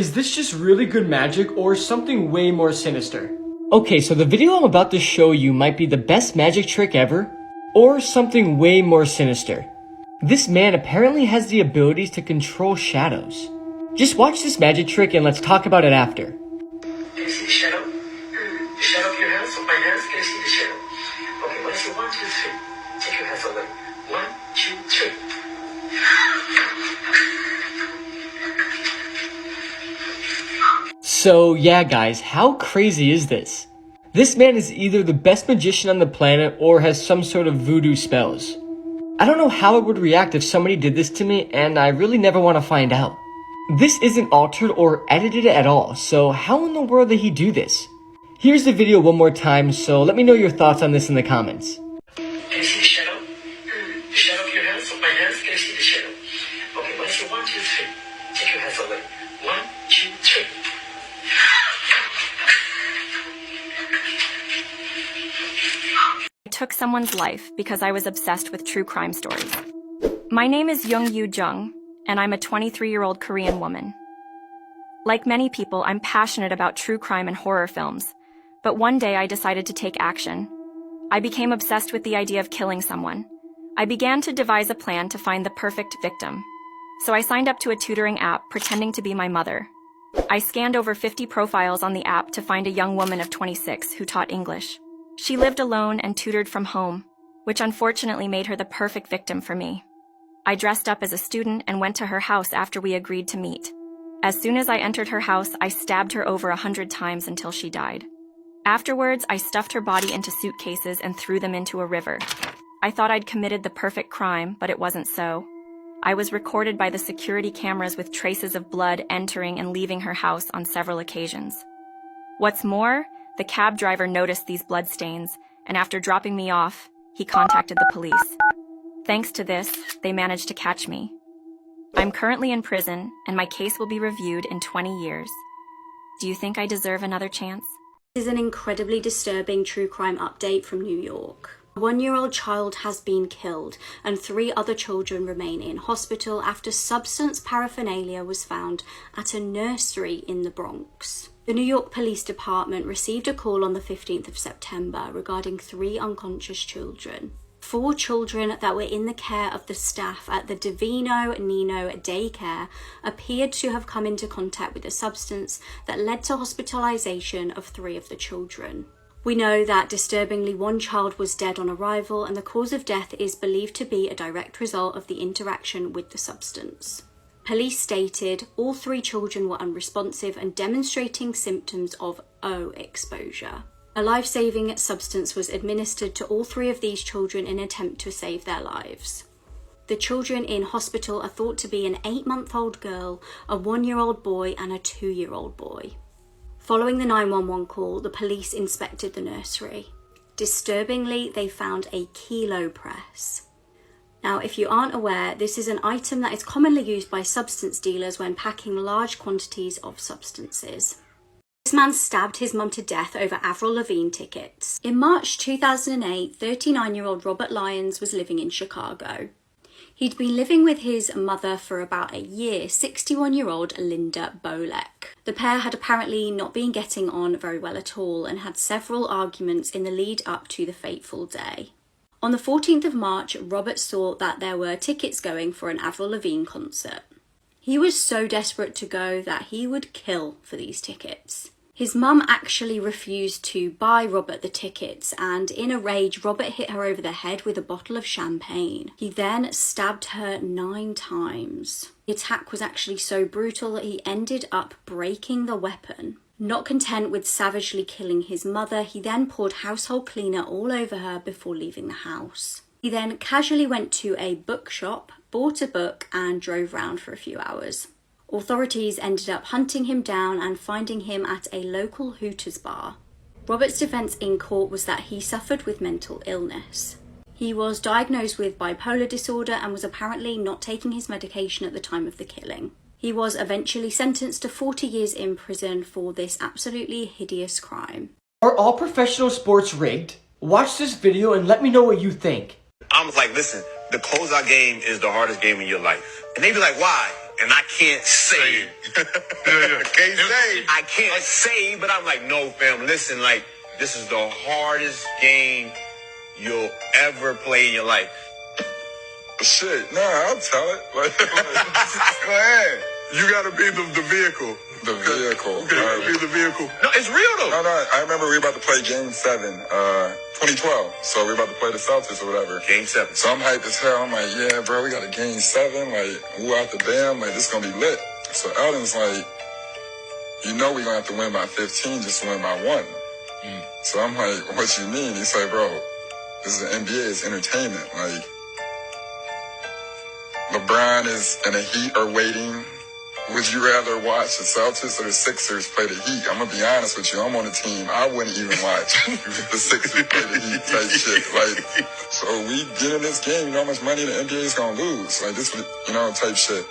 Is this just really good magic or something way more sinister? Okay, so the video I'm about to show you might be the best magic trick ever, or something way more sinister. This man apparently has the abilities to control shadows. Just watch this magic trick and let's talk about it after. Can you see the shadow? The shadow of your hands, of my hands, can you see the shadow? Okay, when I say 1, 2, 3, take your hands away. 1, 2, 3. So yeah guys, how crazy is this? This man is either the best magician on the planet or has some sort of voodoo spells. I don't know how I would react if somebody did this to me, and I really never want to find out. This isn't altered or edited at all, so how in the world did he do this? Here's the video one more time, so let me know your thoughts on this in the comments. Can you see the shadow? The shadow of your hands, of my hands, can you see the shadow? Okay, when I say 1, 2, 3, take your hands away. 1, 2, 3. I took someone's life because I was obsessed with true crime stories. My name is Young-Yu Jung, and I'm a 23-year-old Korean woman. Like many people, I'm passionate about true crime and horror films, but one day I decided to take action. I became obsessed with the idea of killing someone. I began to devise a plan to find the perfect victim. So I signed up to a tutoring app pretending to be my mother. I scanned over 50 profiles on the app to find a young woman of 26 who taught English. She lived alone and tutored from home, which unfortunately made her the perfect victim for me. I dressed up as a student and went to her house after we agreed to meet. As soon as I entered her house, I stabbed her over 100 times until she died. Afterwards, I stuffed her body into suitcases and threw them into a river. I thought I'd committed the perfect crime, but it wasn't so. I was recorded by the security cameras with traces of blood entering and leaving her house on several occasions. What's more, the cab driver noticed these bloodstains, and after dropping me off, he contacted the police. Thanks to this, they managed to catch me. I'm currently in prison, and my case will be reviewed in 20 years. Do you think I deserve another chance? This is an incredibly disturbing true crime update from New York. A 1-year-old child has been killed, and 3 other children remain in hospital after substance paraphernalia was found at a nursery in the Bronx. The New York Police Department received a call on the 15th of September regarding 3 unconscious children. 4 children that were in the care of the staff at the Divino Nino daycare appeared to have come into contact with a substance that led to hospitalization of 3 of the children. We know that disturbingly 1 child was dead on arrival, and the cause of death is believed to be a direct result of the interaction with the substance. Police stated all 3 children were unresponsive and demonstrating symptoms of O exposure. A life-saving substance was administered to all 3 of these children in an attempt to save their lives. The children in hospital are thought to be an 8-month-old girl, a 1-year-old boy and a 2-year-old boy. Following the 911 call, the police inspected the nursery. Disturbingly, they found a kilo press. Now, if you aren't aware, this is an item that is commonly used by substance dealers when packing large quantities of substances. This man stabbed his mum to death over Avril Lavigne tickets. In March 2008, 39-year-old Robert Lyons was living in Chicago. He'd been living with his mother for about a year, 61-year-old Linda Bolek. The pair had apparently not been getting on very well at all and had several arguments in the lead up to the fateful day. On the 14th of March, Robert saw that there were tickets going for an Avril Lavigne concert. He was so desperate to go that he would kill for these tickets. His mum actually refused to buy Robert the tickets, and in a rage, Robert hit her over the head with a bottle of champagne. He then stabbed her 9 times. The attack was actually so brutal that he ended up breaking the weapon. Not content with savagely killing his mother, he then poured household cleaner all over her before leaving the house. He then casually went to a bookshop, bought a book, and drove round for a few hours. Authorities ended up hunting him down and finding him at a local Hooters bar. Robert's defense in court was that he suffered with mental illness. He was diagnosed with bipolar disorder and was apparently not taking his medication at the time of the killing. He was eventually sentenced to 40 years in prison for this absolutely hideous crime. Are all professional sports rigged? Watch this video and let me know what you think. I was like, listen, the closeout game is the hardest game in your life. And they be like, why? and I can't say. I can't say, but I'm like, no, fam, listen, like, this is the hardest game you'll ever play in your life. Shit, nah, I'll tell it. Like, go ahead. You gotta be the vehicle. The vehicle. You gotta be the vehicle. No, it's real though. No, I remember we were about to play Game 7, 2012. So we were about to play the Celtics or whatever. Game 7. So I'm hyped as hell. I'm like, yeah, bro, we got a Game 7. Like, who out the damn? Like, this gonna be lit. So Elden's like, you know we gonna have to win by 15 just to win by 1. So I'm like, what you mean? He's like, bro, this is the NBA, it's entertainment. Like, LeBron is and the Heat are waiting. Would you rather watch the Celtics or the Sixers play the Heat? I'm gonna be honest with you. I'm on the team. I wouldn't even watch the Sixers play the Heat type shit. Like, so we get in this game. You know how much money the NBA is gonna lose? Like this, you know, type shit.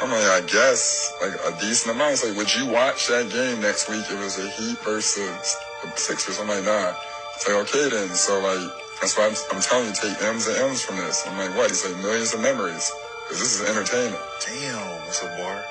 I'm like, I guess like a decent amount. It's like, would you watch that game next week if it was the Heat versus the Sixers? I'm like, nah. It's like, okay then. So like, that's why I'm telling you, take M's and M's from this. I'm like, what? He's like, millions of memories. Because this is entertainment. Damn, that's a bar.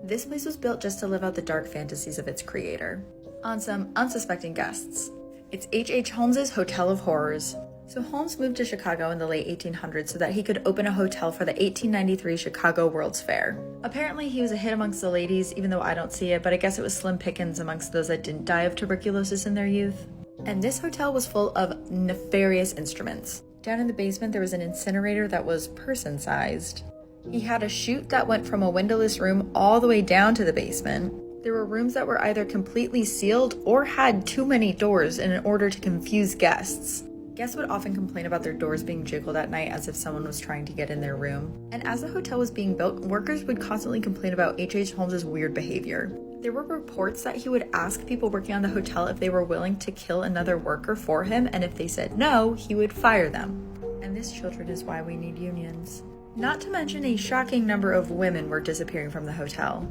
This place was built just to live out the dark fantasies of its creator, on some unsuspecting guests. It's H.H. Holmes's Hotel of Horrors. So Holmes moved to Chicago in the late 1800s so that he could open a hotel for the 1893 Chicago World's Fair. Apparently he was a hit amongst the ladies, even though I don't see it, but I guess it was slim pickings amongst those that didn't die of tuberculosis in their youth. And this hotel was full of nefarious instruments. Down in the basement, there was an incinerator that was person-sized. He had a chute that went from a windowless room all the way down to the basement. There were rooms that were either completely sealed or had too many doors in order to confuse guests. Guests would often complain about their doors being jiggled at night as if someone was trying to get in their room. And as the hotel was being built, workers would constantly complain about H.H. Holmes's weird behavior. There were reports that he would ask people working on the hotel if they were willing to kill another worker for him, and if they said no, he would fire them. And this, children, is why we need unions. Not to mention a shocking number of women were disappearing from the hotel.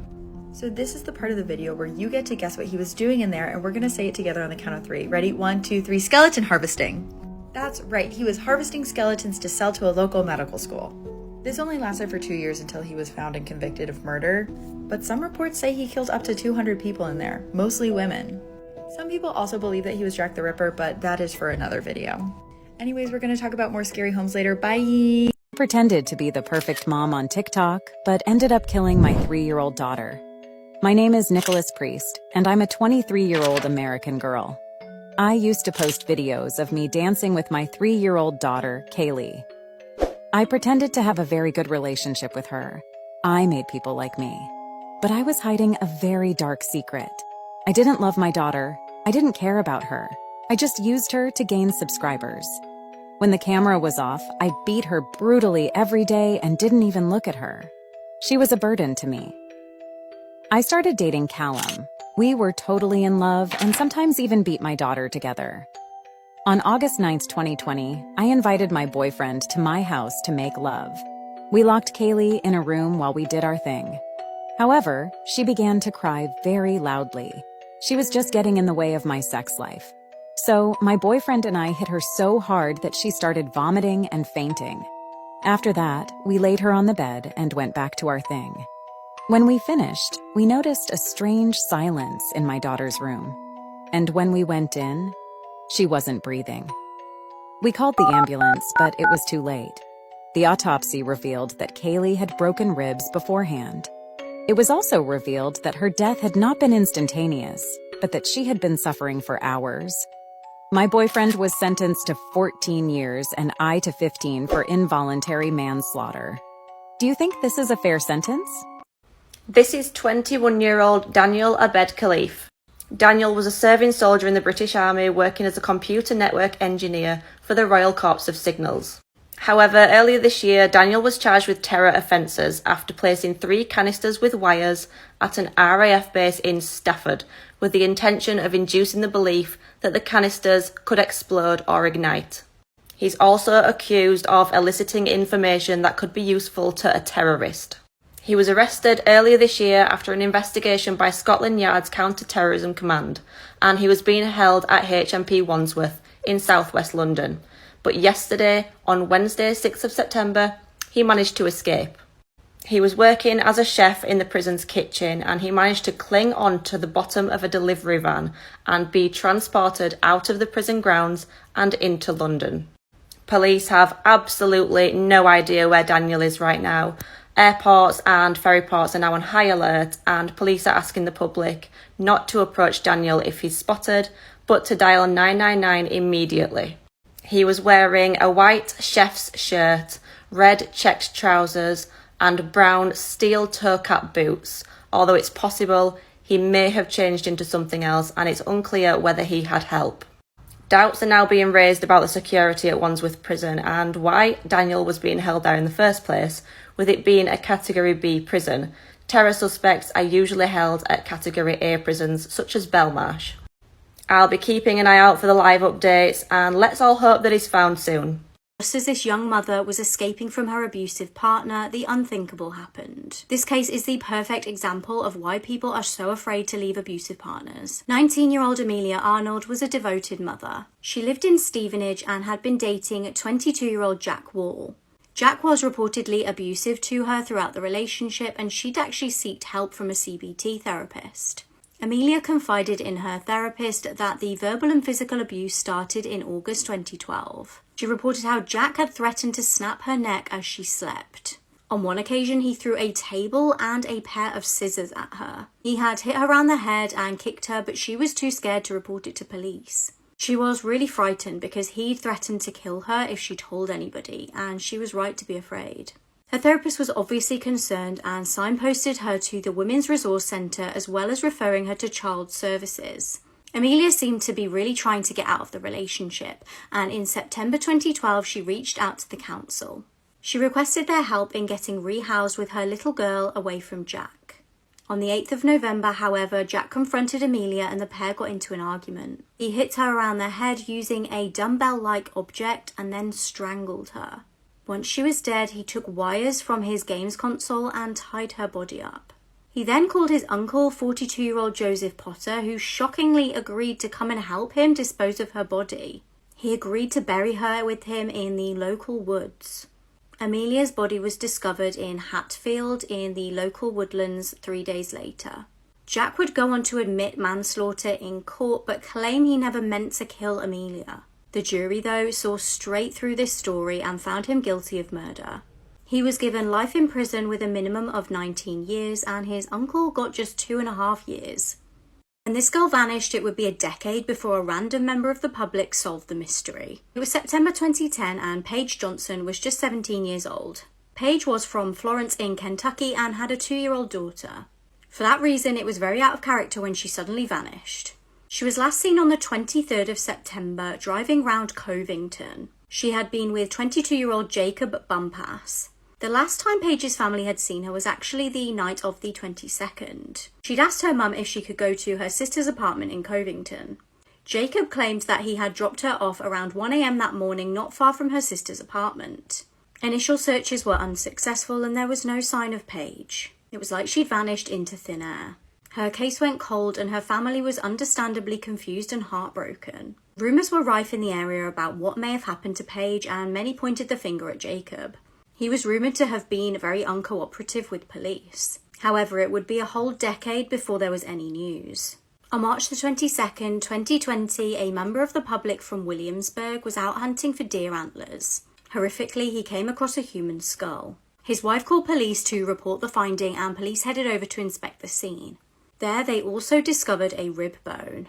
So this is the part of the video where you get to guess what he was doing in there, and we're gonna say it together on the count of 3. Ready? 1, 2, 3, skeleton harvesting. That's right, he was harvesting skeletons to sell to a local medical school. This only lasted for 2 years until he was found and convicted of murder, but some reports say he killed up to 200 people in there, mostly women. Some people also believe that he was Jack the Ripper, but that is for another video. Anyways, we're going to talk about more scary homes later. Bye! I pretended to be the perfect mom on TikTok, but ended up killing my 3-year-old daughter. My name is Nicholas Priest, and I'm a 23-year-old American girl. I used to post videos of me dancing with my 3-year-old daughter, Kaylee. I pretended to have a very good relationship with her. I made people like me. But I was hiding a very dark secret. I didn't love my daughter. I didn't care about her. I just used her to gain subscribers. When the camera was off, I beat her brutally every day and didn't even look at her. She was a burden to me. I started dating Callum. We were totally in love and sometimes even beat my daughter together. On August 9th, 2020, I invited my boyfriend to my house to make love. We locked Kaylee in a room while we did our thing. However, she began to cry very loudly. She was just getting in the way of my sex life. So, my boyfriend and I hit her so hard that she started vomiting and fainting. After that, we laid her on the bed and went back to our thing. When we finished, we noticed a strange silence in my daughter's room. And when we went in, she wasn't breathing. We called the ambulance, but it was too late. The autopsy revealed that Kaylee had broken ribs beforehand. It was also revealed that her death had not been instantaneous, but that she had been suffering for hours. My boyfriend was sentenced to 14 years and I to 15 for involuntary manslaughter. Do you think this is a fair sentence? This is 21-year-old Daniel Abed Khalif. Daniel was a serving soldier in the British Army working as a computer network engineer for the Royal Corps of Signals. However, earlier this year, Daniel was charged with terror offences after placing 3 canisters with wires at an RAF base in Stafford with the intention of inducing the belief that the canisters could explode or ignite. He's also accused of eliciting information that could be useful to a terrorist. He was arrested earlier this year after an investigation by Scotland Yard's Counter-Terrorism Command, and he was being held at HMP Wandsworth in southwest London. But yesterday, on Wednesday 6th of September, he managed to escape. He was working as a chef in the prison's kitchen and he managed to cling on to the bottom of a delivery van and be transported out of the prison grounds and into London. Police have absolutely no idea where Daniel is right now. Airports and ferry ports are now on high alert and police are asking the public not to approach Daniel if he's spotted, but to dial 999 immediately. He was wearing a white chef's shirt, red checked trousers, and brown steel toe cap boots, although it's possible he may have changed into something else and it's unclear whether he had help. Doubts are now being raised about the security at Wandsworth Prison and why Daniel was being held there in the first place, with it being a Category B prison. Terror suspects are usually held at Category A prisons such as Belmarsh. I'll be keeping an eye out for the live updates and let's all hope that he's found soon. Just as this young mother was escaping from her abusive partner, the unthinkable happened. This case is the perfect example of why people are so afraid to leave abusive partners. 19-year-old Amelia Arnold was a devoted mother. She lived in Stevenage and had been dating 22-year-old Jack Wall. Jack was reportedly abusive to her throughout the relationship and she'd actually sought help from a CBT therapist. Amelia confided in her therapist that the verbal and physical abuse started in August 2012. She reported how Jack had threatened to snap her neck as she slept. On one occasion, he threw a table and a pair of scissors at her. He had hit her around the head and kicked her, but she was too scared to report it to police. She was really frightened because he'd threatened to kill her if she told anybody, and she was right to be afraid. Her therapist was obviously concerned and signposted her to the Women's Resource Centre as well as referring her to Child Services. Amelia seemed to be really trying to get out of the relationship, and in September 2012 she reached out to the council. She requested their help in getting rehoused with her little girl away from Jack. On the 8th of November, however, Jack confronted Amelia and the pair got into an argument. He hit her around the head using a dumbbell-like object and then strangled her. Once she was dead, he took wires from his games console and tied her body up. He then called his uncle, 42-year-old Joseph Potter, who shockingly agreed to come and help him dispose of her body. He agreed to bury her with him in the local woods. Amelia's body was discovered in Hatfield in the local woodlands 3 days later. Jack would go on to admit manslaughter in court but claim he never meant to kill Amelia. The jury, though, saw straight through this story and found him guilty of murder. He was given life in prison with a minimum of 19 years and his uncle got just 2.5 years. When this girl vanished, it would be a decade before a random member of the public solved the mystery. It was September 2010 and Paige Johnson was just 17 years old. Paige was from Florence in Kentucky and had a 2-year-old daughter. For that reason, it was very out of character when she suddenly vanished. She was last seen on the 23rd of September driving round Covington. She had been with 22-year-old Jacob Bumpass. The last time Paige's family had seen her was actually the night of the 22nd. She'd asked her mum if she could go to her sister's apartment in Covington. Jacob claimed that he had dropped her off around 1 a.m. that morning not far from her sister's apartment. Initial searches were unsuccessful and there was no sign of Paige. It was like she'd vanished into thin air. Her case went cold and her family was understandably confused and heartbroken. Rumours were rife in the area about what may have happened to Paige and many pointed the finger at Jacob. He was rumoured to have been very uncooperative with police. However, it would be a whole decade before there was any news. On March the 22nd, 2020, a member of the public from Williamsburg was out hunting for deer antlers. Horrifically, he came across a human skull. His wife called police to report the finding and police headed over to inspect the scene. There, they also discovered a rib bone.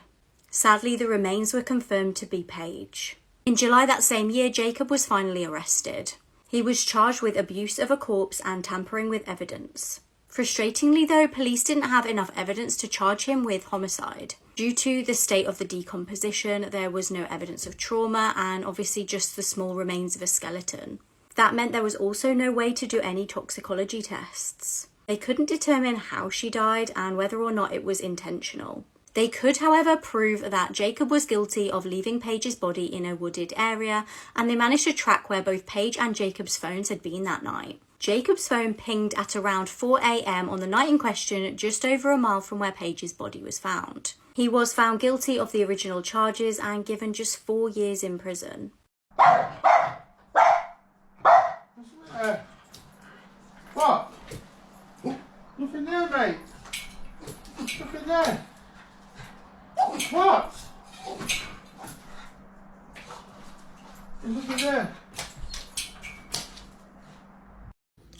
Sadly, the remains were confirmed to be Paige. In July that same year, Jacob was finally arrested. He was charged with abuse of a corpse and tampering with evidence. Frustratingly, though, police didn't have enough evidence to charge him with homicide. Due to the state of the decomposition, there was no evidence of trauma and obviously just the small remains of a skeleton. That meant there was also no way to do any toxicology tests. They couldn't determine how she died and whether or not it was intentional. They could, however, prove that Jacob was guilty of leaving Paige's body in a wooded area, and they managed to track where both Paige and Jacob's phones had been that night. Jacob's phone pinged at around 4 a.m. on the night in question, just over a mile from where Paige's body was found. He was found guilty of the original charges and given just 4 years in prison. What? mate. Look at that. What? Look at that.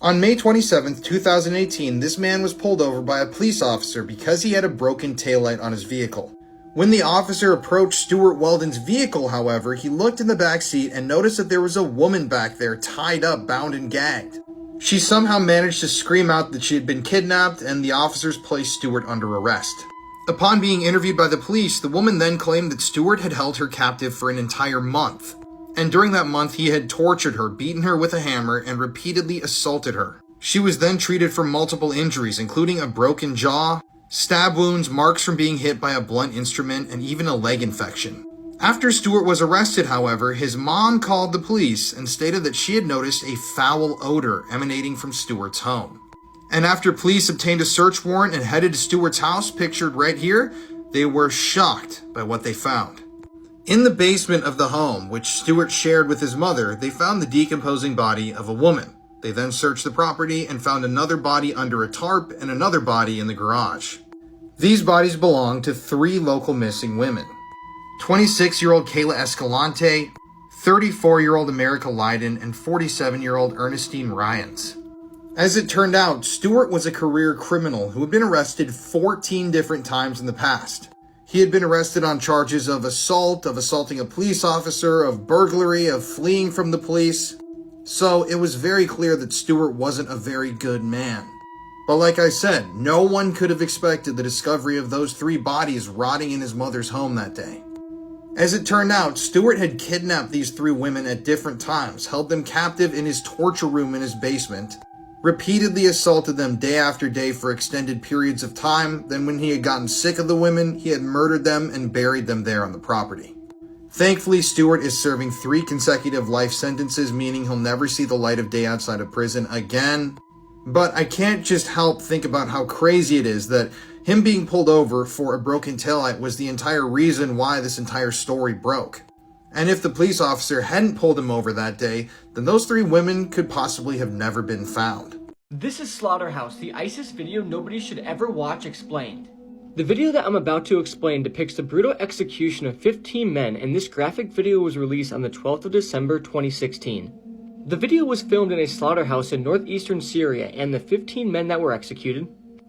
On May 27, 2018, this man was pulled over by a police officer because he had a broken taillight on his vehicle. When the officer approached Stuart Weldon's vehicle, however, he looked in the back seat and noticed that there was a woman back there tied up, bound, and gagged. She somehow managed to scream out that she had been kidnapped, and the officers placed Stuart under arrest. Upon being interviewed by the police, the woman then claimed that Stuart had held her captive for an entire month. And during that month, he had tortured her, beaten her with a hammer, and repeatedly assaulted her. She was then treated for multiple injuries, including a broken jaw, stab wounds, marks from being hit by a blunt instrument, and even a leg infection. After Stuart was arrested, however, his mom called the police and stated that she had noticed a foul odor emanating from Stuart's home. And after police obtained a search warrant and headed to Stuart's house, pictured right here, they were shocked by what they found. In the basement of the home, which Stuart shared with his mother, they found the decomposing body of a woman. They then searched the property and found another body under a tarp and another body in the garage. These bodies belonged to 3 local missing women. 26-year-old Kayla Escalante, 34-year-old America Lydon, and 47-year-old Ernestine Ryans. As it turned out, Stuart was a career criminal who had been arrested 14 different times in the past. He had been arrested on charges of assault, of assaulting a police officer, of burglary, of fleeing from the police. So it was very clear that Stuart wasn't a very good man. But like I said, no one could have expected the discovery of those 3 bodies rotting in his mother's home that day. As it turned out, Stuart had kidnapped these 3 women at different times, held them captive in his torture room in his basement, repeatedly assaulted them day after day for extended periods of time. Then when he had gotten sick of the women, he had murdered them and buried them there on the property. Thankfully, Stuart is serving 3 consecutive life sentences, meaning he'll never see the light of day outside of prison again. But I can't just help think about how crazy it is that him being pulled over for a broken taillight was the entire reason why this entire story broke. And if the police officer hadn't pulled him over that day, then those 3 women could possibly have never been found. This is Slaughterhouse, the ISIS video nobody should ever watch explained. The video that I'm about to explain depicts the brutal execution of 15 men, and this graphic video was released on the 12th of December 2016. The video was filmed in a slaughterhouse in northeastern Syria, and the 15 men that were executed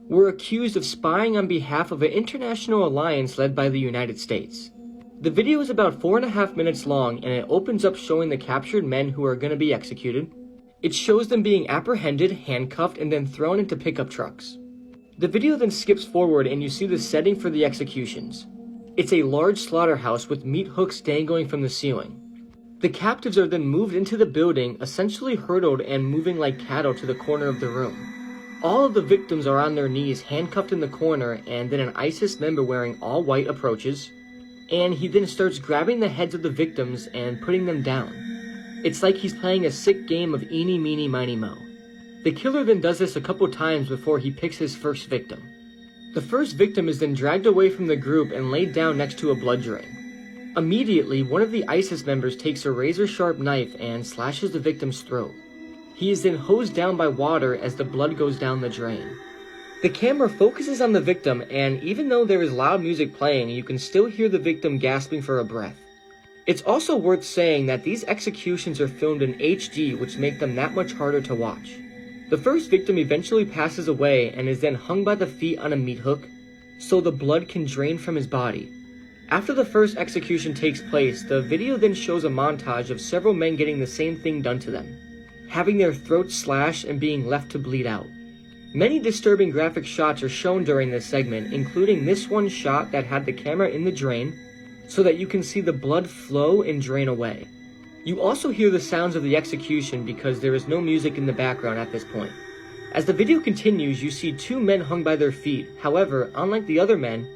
were accused of spying on behalf of an international alliance led by the United States. The video is about 4.5 minutes long, and it opens up showing the captured men who are going to be executed. It shows them being apprehended, handcuffed, and then thrown into pickup trucks. The video then skips forward and you see the setting for the executions. It's a large slaughterhouse with meat hooks dangling from the ceiling. The captives are then moved into the building, essentially hurdled and moving like cattle to the corner of the room. All of the victims are on their knees, handcuffed in the corner, and then an ISIS member wearing all white approaches, and he then starts grabbing the heads of the victims and putting them down. It's like he's playing a sick game of eeny, meeny, miny, moe. The killer then does this a couple times before he picks his first victim. The first victim is then dragged away from the group and laid down next to a blood drain. Immediately, one of the ISIS members takes a razor-sharp knife and slashes the victim's throat. He is then hosed down by water as the blood goes down the drain. The camera focuses on the victim, and even though there is loud music playing, you can still hear the victim gasping for a breath. It's also worth saying that these executions are filmed in HD, which make them that much harder to watch. The first victim eventually passes away and is then hung by the feet on a meat hook, so the blood can drain from his body. After the first execution takes place, the video then shows a montage of several men getting the same thing done to them, having their throats slashed and being left to bleed out. Many disturbing graphic shots are shown during this segment, including this one shot that had the camera in the drain, so that you can see the blood flow and drain away. You also hear the sounds of the execution because there is no music in the background at this point. As the video continues, you see 2 men hung by their feet. However, unlike the other men,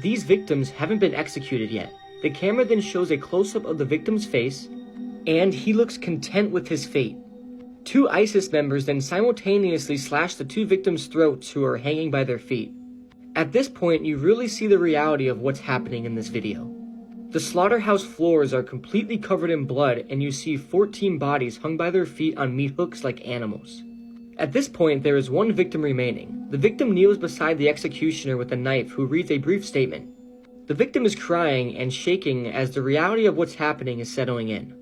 these victims haven't been executed yet. The camera then shows a close-up of the victim's face, and he looks content with his fate. 2 ISIS members then simultaneously slash the 2 victims' throats who are hanging by their feet. At this point, you really see the reality of what's happening in this video. The slaughterhouse floors are completely covered in blood, and you see 14 bodies hung by their feet on meat hooks like animals. At this point, there is one victim remaining. The victim kneels beside the executioner with a knife, who reads a brief statement. The victim is crying and shaking as the reality of what's happening is settling in.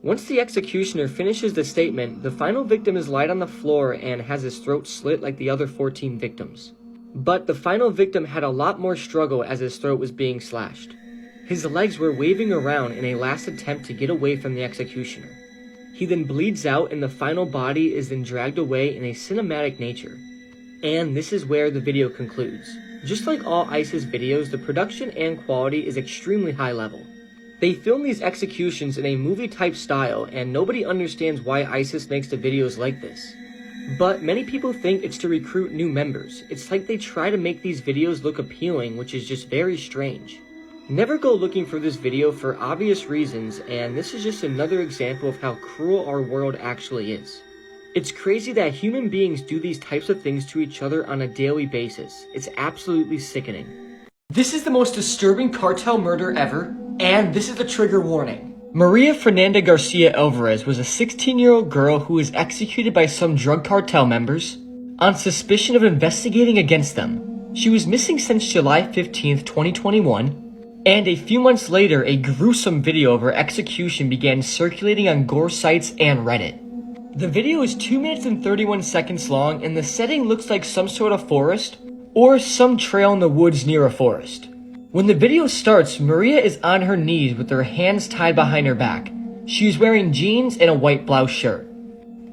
Once the executioner finishes the statement, the final victim is laid on the floor and has his throat slit like the other 14 victims. But the final victim had a lot more struggle as his throat was being slashed. His legs were waving around in a last attempt to get away from the executioner. He then bleeds out and the final body is then dragged away in a cinematic nature. And this is where the video concludes. Just like all ISIS videos, the production and quality is extremely high level. They film these executions in a movie-type style, and nobody understands why ISIS makes the videos like this. But many people think it's to recruit new members. It's like they try to make these videos look appealing, which is just very strange. Never go looking for this video for obvious reasons, and this is just another example of how cruel our world actually is. It's crazy that human beings do these types of things to each other on a daily basis. It's absolutely sickening. This is the most disturbing cartel murder ever, and this is the trigger warning. Maria Fernanda Garcia Alvarez was a 16-year-old girl who was executed by some drug cartel members on suspicion of investigating against them. She was missing since July 15th, 2021, and a few months later, a gruesome video of her execution began circulating on gore sites and Reddit. The video is 2 minutes and 31 seconds long, and the setting looks like some sort of forest or some trail in the woods near a forest. When the video starts, Maria is on her knees with her hands tied behind her back. She is wearing jeans and a white blouse shirt.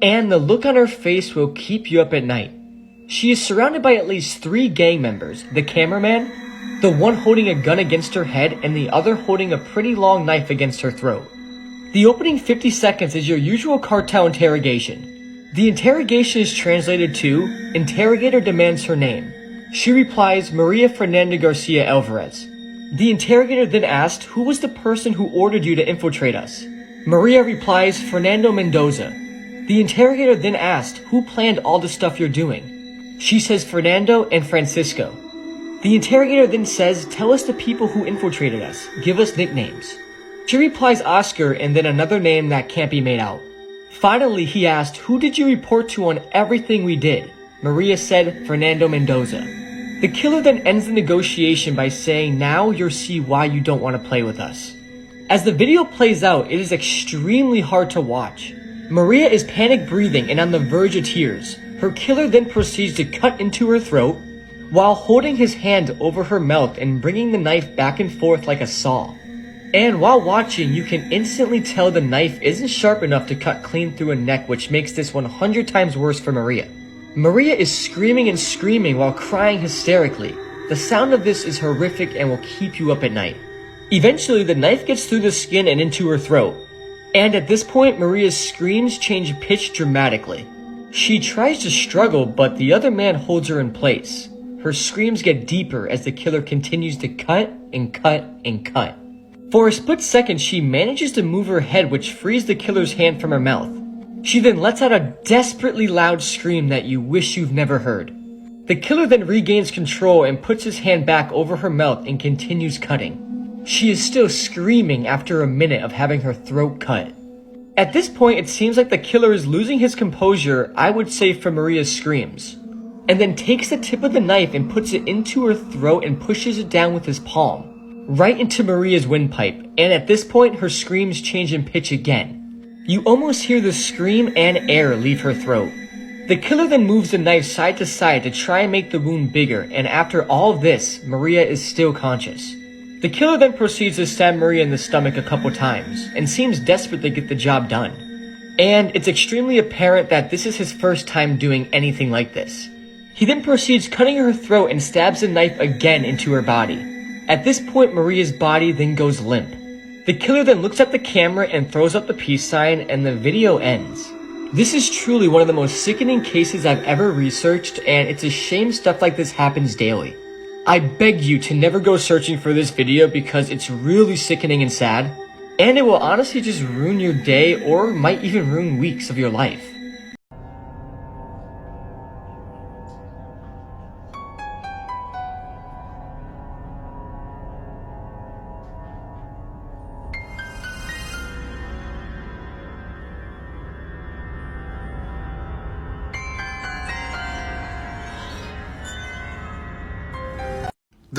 And the look on her face will keep you up at night. She is surrounded by at least 3 gang members, the cameraman, the one holding a gun against her head, and the other holding a pretty long knife against her throat. The opening 50 seconds is your usual cartel interrogation. The interrogation is translated to, interrogator demands her name. She replies, Maria Fernanda Garcia Alvarez. The interrogator then asked, who was the person who ordered you to infiltrate us? Maria replies, Fernando Mendoza. The interrogator then asked, who planned all the stuff you're doing? She says Fernando and Francisco. The interrogator then says, tell us the people who infiltrated us. Give us nicknames. She replies Oscar and then another name that can't be made out. Finally, he asked, who did you report to on everything we did? Maria said, Fernando Mendoza. The killer then ends the negotiation by saying, now you'll see why you don't want to play with us. As the video plays out, it is extremely hard to watch. Maria is panic breathing and on the verge of tears. Her killer then proceeds to cut into her throat while holding his hand over her mouth and bringing the knife back and forth like a saw. And while watching, you can instantly tell the knife isn't sharp enough to cut clean through a neck, which makes this 100 times worse for Maria. Maria is screaming and screaming while crying hysterically. The sound of this is horrific and will keep you up at night. Eventually, the knife gets through the skin and into her throat. And at this point, Maria's screams change pitch dramatically. She tries to struggle, but the other man holds her in place. Her screams get deeper as the killer continues to cut and cut and cut. For a split second, she manages to move her head, which frees the killer's hand from her mouth. She then lets out a desperately loud scream that you wish you've never heard. The killer then regains control and puts his hand back over her mouth and continues cutting. She is still screaming after a minute of having her throat cut. At this point, it seems like the killer is losing his composure, I would say, for Maria's screams, and then takes the tip of the knife and puts it into her throat and pushes it down with his palm, right into Maria's windpipe, and at this point, her screams change in pitch again. You almost hear the scream and air leave her throat. The killer then moves the knife side to side to try and make the wound bigger, and after all of this, Maria is still conscious. The killer then proceeds to stab Maria in the stomach a couple times, and seems desperate to get the job done. And it's extremely apparent that this is his first time doing anything like this. He then proceeds cutting her throat and stabs the knife again into her body. At this point, Maria's body then goes limp. The killer then looks at the camera and throws up the peace sign, and the video ends. This is truly one of the most sickening cases I've ever researched, and it's a shame stuff like this happens daily. I beg you to never go searching for this video because it's really sickening and sad, and it will honestly just ruin your day or might even ruin weeks of your life.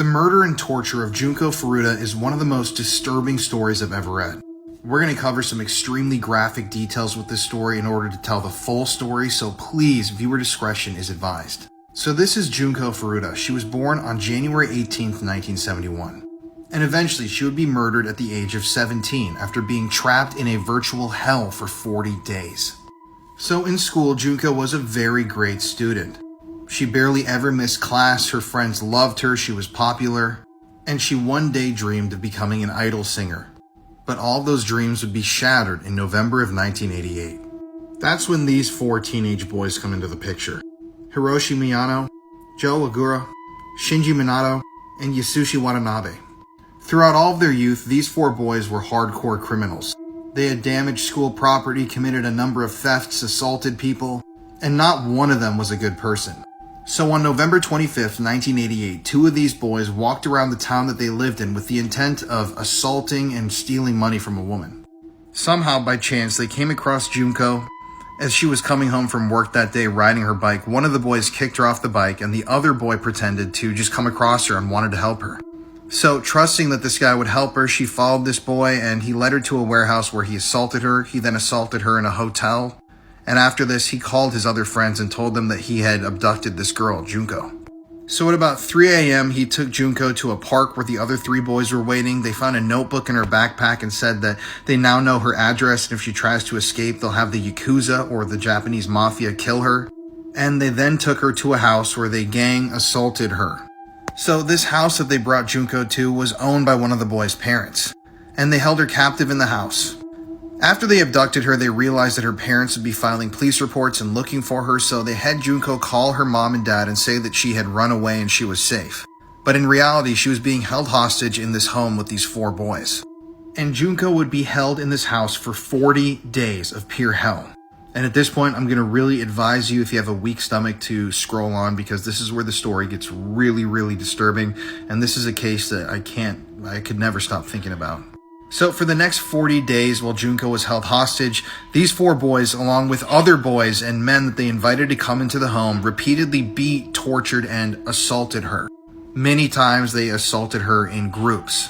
The murder and torture of Junko Furuta is one of the most disturbing stories I've ever read. We're going to cover some extremely graphic details with this story in order to tell the full story, so please, viewer discretion is advised. So this is Junko Furuta. She was born on January 18th, 1971. And eventually she would be murdered at the age of 17 after being trapped in a virtual hell for 40 days. So in school, Junko was a very great student. She barely ever missed class, her friends loved her, she was popular, and she one day dreamed of becoming an idol singer. But all those dreams would be shattered in November of 1988. That's when these 4 teenage boys come into the picture. Hiroshi Miyano, Joe Ogura, Shinji Minato, and Yasushi Watanabe. Throughout all of their youth, these 4 boys were hardcore criminals. They had damaged school property, committed a number of thefts, assaulted people, and not one of them was a good person. So on November 25th, 1988, 2 of these boys walked around the town that they lived in with the intent of assaulting and stealing money from a woman. Somehow, by chance, they came across Junko. As she was coming home from work that day riding her bike, one of the boys kicked her off the bike and the other boy pretended to just come across her and wanted to help her. So, trusting that this guy would help her, she followed this boy and he led her to a warehouse where he assaulted her. He then assaulted her in a hotel. And after this, he called his other friends and told them that he had abducted this girl, Junko. So at about 3 a.m., he took Junko to a park where the other 3 boys were waiting. They found a notebook in her backpack and said that they now know her address, and if she tries to escape, they'll have the Yakuza or the Japanese Mafia kill her. And they then took her to a house where they gang assaulted her. So this house that they brought Junko to was owned by one of the boys' parents, and they held her captive in the house. After they abducted her, they realized that her parents would be filing police reports and looking for her, so they had Junko call her mom and dad and say that she had run away and she was safe. But in reality, she was being held hostage in this home with these 4 boys. And Junko would be held in this house for 40 days of pure hell. And at this point, I'm going to really advise you, if you have a weak stomach, to scroll on, because this is where the story gets really, really disturbing. And this is a case that I could never stop thinking about. So for the next 40 days while Junko was held hostage, these 4 boys, along with other boys and men that they invited to come into the home, repeatedly beat, tortured, and assaulted her. Many times they assaulted her in groups.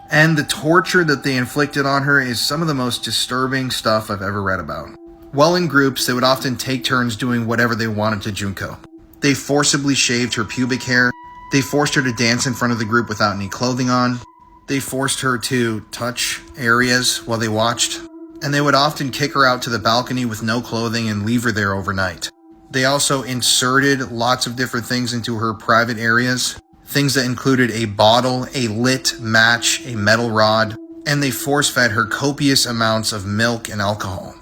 And the torture that they inflicted on her is some of the most disturbing stuff I've ever read about. While in groups, they would often take turns doing whatever they wanted to Junko. They forcibly shaved her pubic hair. They forced her to dance in front of the group without any clothing on. They forced her to touch areas while they watched, and they would often kick her out to the balcony with no clothing and leave her there overnight. They also inserted lots of different things into her private areas, things that included a bottle, a lit match, a metal rod, and they force-fed her copious amounts of milk and alcohol.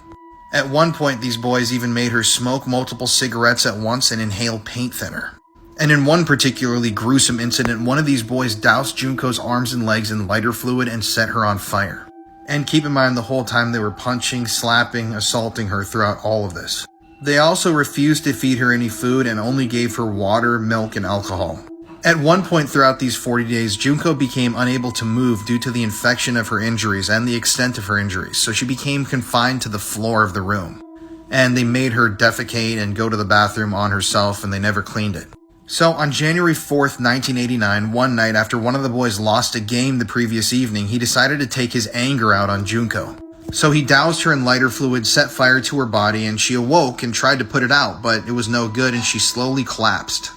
At one point, these boys even made her smoke multiple cigarettes at once and inhale paint thinner. And in one particularly gruesome incident, one of these boys doused Junko's arms and legs in lighter fluid and set her on fire. And keep in mind, the whole time they were punching, slapping, assaulting her throughout all of this. They also refused to feed her any food and only gave her water, milk, and alcohol. At one point throughout these 40 days, Junko became unable to move due to the infection of her injuries and the extent of her injuries, so she became confined to the floor of the room. And they made her defecate and go to the bathroom on herself, and they never cleaned it. So on January 4th, 1989, one night after one of the boys lost a game the previous evening, he decided to take his anger out on Junko. So he doused her in lighter fluid, set fire to her body, and she awoke and tried to put it out, but it was no good and she slowly collapsed.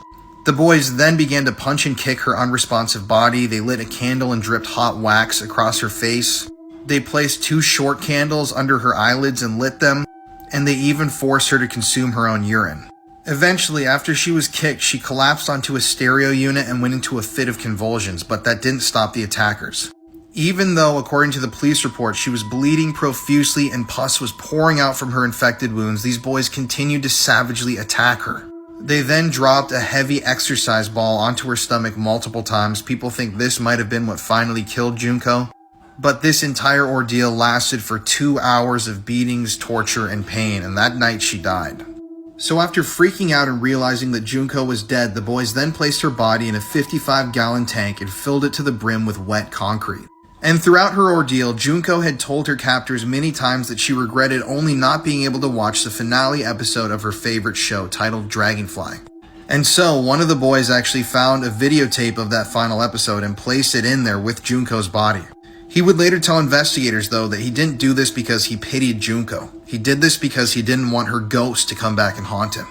The boys then began to punch and kick her unresponsive body. They lit a candle and dripped hot wax across her face. They placed 2 short candles under her eyelids and lit them, and they even forced her to consume her own urine. Eventually, after she was kicked, she collapsed onto a stereo unit and went into a fit of convulsions, but that didn't stop the attackers. Even though, according to the police report, she was bleeding profusely and pus was pouring out from her infected wounds, these boys continued to savagely attack her. They then dropped a heavy exercise ball onto her stomach multiple times. People think this might have been what finally killed Junko. But this entire ordeal lasted for 2 hours of beatings, torture, and pain, and that night she died. So after freaking out and realizing that Junko was dead, the boys then placed her body in a 55-gallon tank and filled it to the brim with wet concrete. And throughout her ordeal, Junko had told her captors many times that she regretted only not being able to watch the finale episode of her favorite show titled Dragonfly. And so one of the boys actually found a videotape of that final episode and placed it in there with Junko's body. He would later tell investigators, though, that he didn't do this because he pitied Junko. He did this because he didn't want her ghost to come back and haunt him.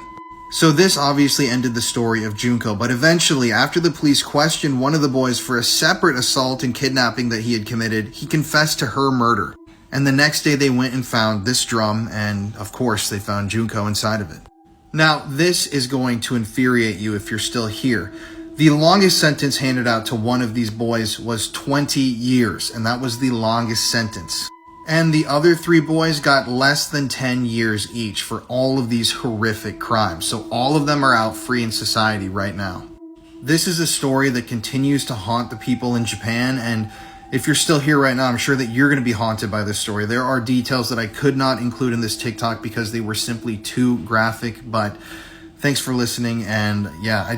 So this obviously ended the story of Junko, but eventually, after the police questioned one of the boys for a separate assault and kidnapping that he had committed, he confessed to her murder. And the next day they went and found this drum, and of course they found Junko inside of it. Now, this is going to infuriate you if you're still here. The longest sentence handed out to one of these boys was 20 years, and that was the longest sentence. And the other 3 boys got less than 10 years each for all of these horrific crimes. So all of them are out free in society right now. This is a story that continues to haunt the people in Japan, and if you're still here right now, I'm sure that you're going to be haunted by this story. There are details that I could not include in this TikTok because they were simply too graphic, but thanks for listening. And yeah,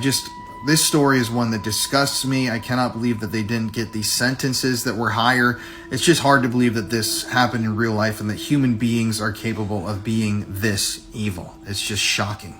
this story is one that disgusts me. I cannot believe that they didn't get these sentences that were higher. It's just hard to believe that this happened in real life and that human beings are capable of being this evil. It's just shocking.